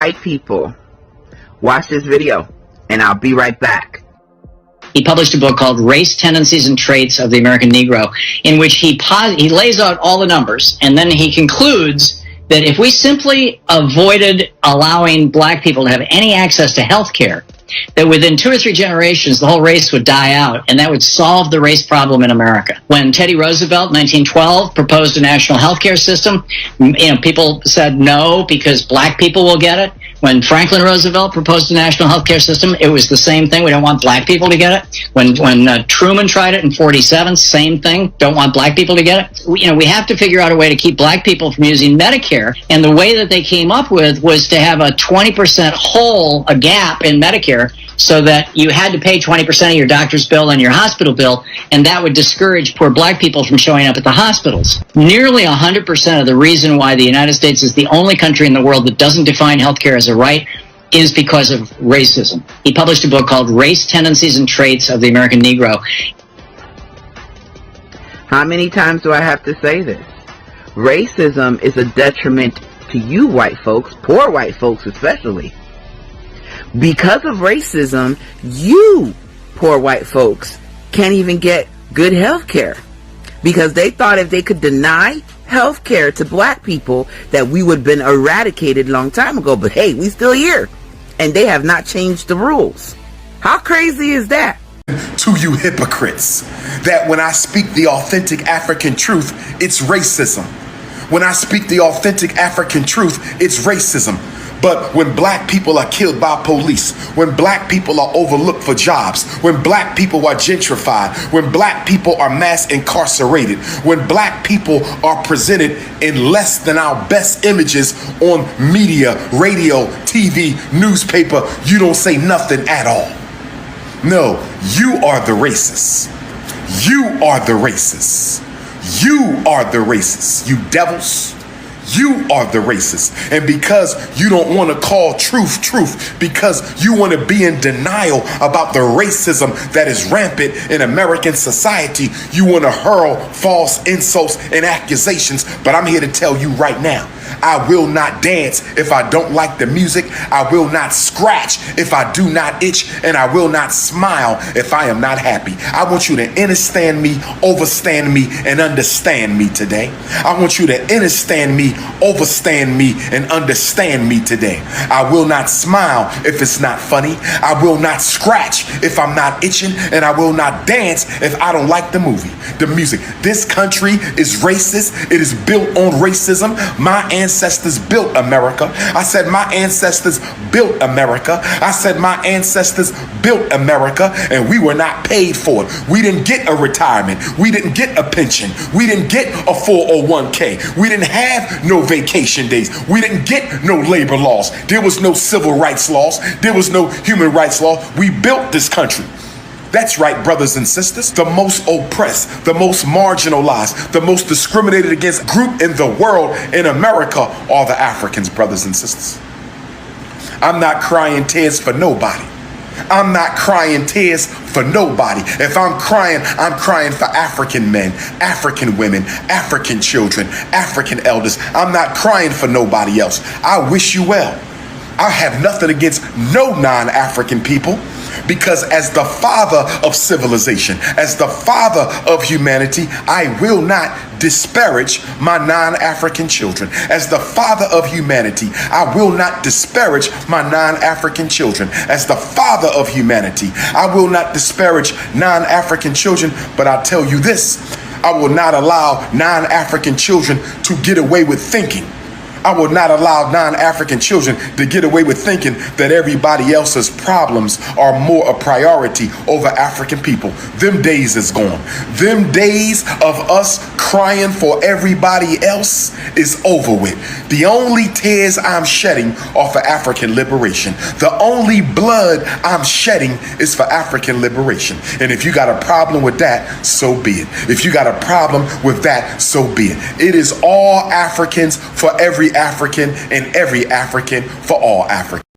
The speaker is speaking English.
white people. Watch this video, and I'll be right back. He published a book called Race, Tendencies, and Traits of the American Negro, in which he lays out all the numbers, and then he concludes that if we simply avoided allowing black people to have any access to health care, that within 2 or 3 generations, the whole race would die out, and that would solve the race problem in America. When Teddy Roosevelt, 1912, proposed a national health care system, people said no because black people will get it. When Franklin Roosevelt proposed a national health care system, it was the same thing. We don't want black people to get it. When Truman tried it in 47, same thing. Don't want black people to get it. We have to figure out a way to keep black people from using Medicare. And the way that they came up with was to have a 20% hole, a gap in Medicare, so that you had to pay 20% of your doctor's bill and your hospital bill, and that would discourage poor black people from showing up at the hospitals. Nearly 100% of the reason why the United States is the only country in the world that doesn't define healthcare as a right is because of racism. He published a book called Race, Tendencies, and Traits of the American Negro. How many times do I have to say this? Racism is a detriment to you white folks, poor white folks especially. Because of racism, you, poor white folks, can't even get good health care. Because they thought if they could deny health care to black people, that we would have been eradicated a long time ago. But hey, we still here. And they have not changed the rules. How crazy is that? To you hypocrites, that when I speak the authentic African truth, it's racism. When I speak the authentic African truth, it's racism. But when black people are killed by police, when black people are overlooked for jobs, when black people are gentrified, when black people are mass incarcerated, when black people are presented in less than our best images on media, radio, TV, newspaper, you don't say nothing at all. No, you are the racists. You are the racists. You are the racists, you devils. You are the racist. And because you don't want to call truth, because you want to be in denial about the racism that is rampant in American society, you want to hurl false insults and accusations. But I'm here to tell you right now, I will not dance if I don't like the music. I will not scratch if I do not itch. And I will not smile if I am not happy. I want you to understand me, overstand me, and understand me today. I want you to understand me, overstand me, and understand me today. I will not smile if it's not funny. I will not scratch if I'm not itching, and I will not dance if I don't like the music. This country is racist. It is built on racism. My ancestors built America. I said my ancestors built America. I said my ancestors built America, and we were not paid for it. We didn't get a retirement. We didn't get a pension. We didn't get a 401k. We didn't have no vacation days. We didn't get no labor laws. There was no civil rights laws. There was no human rights law. We built this country. That's right, brothers and sisters. The most oppressed, the most marginalized, the most discriminated against group in the world, in America, are the Africans, brothers and sisters. I'm not crying tears for nobody. I'm not crying tears for nobody. If I'm crying for African men, African women, African children, African elders. I'm not crying for nobody else. I wish you well. I have nothing against no non-African people, because as the father of civilization, as the father of humanity, I will not disparage my non-African children. As the father of humanity, I will not disparage my non-African children. As the father of humanity, I will not disparage non-African children. But I'll tell you this, I will not allow non-African children to get away with thinking. I will not allow non-African children to get away with thinking that everybody else's problems are more a priority over African people. Them days is gone. Them days of us crying for everybody else is over with. The only tears I'm shedding are for African liberation. The only blood I'm shedding is for African liberation. And if you got a problem with that, so be it. If you got a problem with that, so be it. It is all Africans for every African, and every African for all Africans.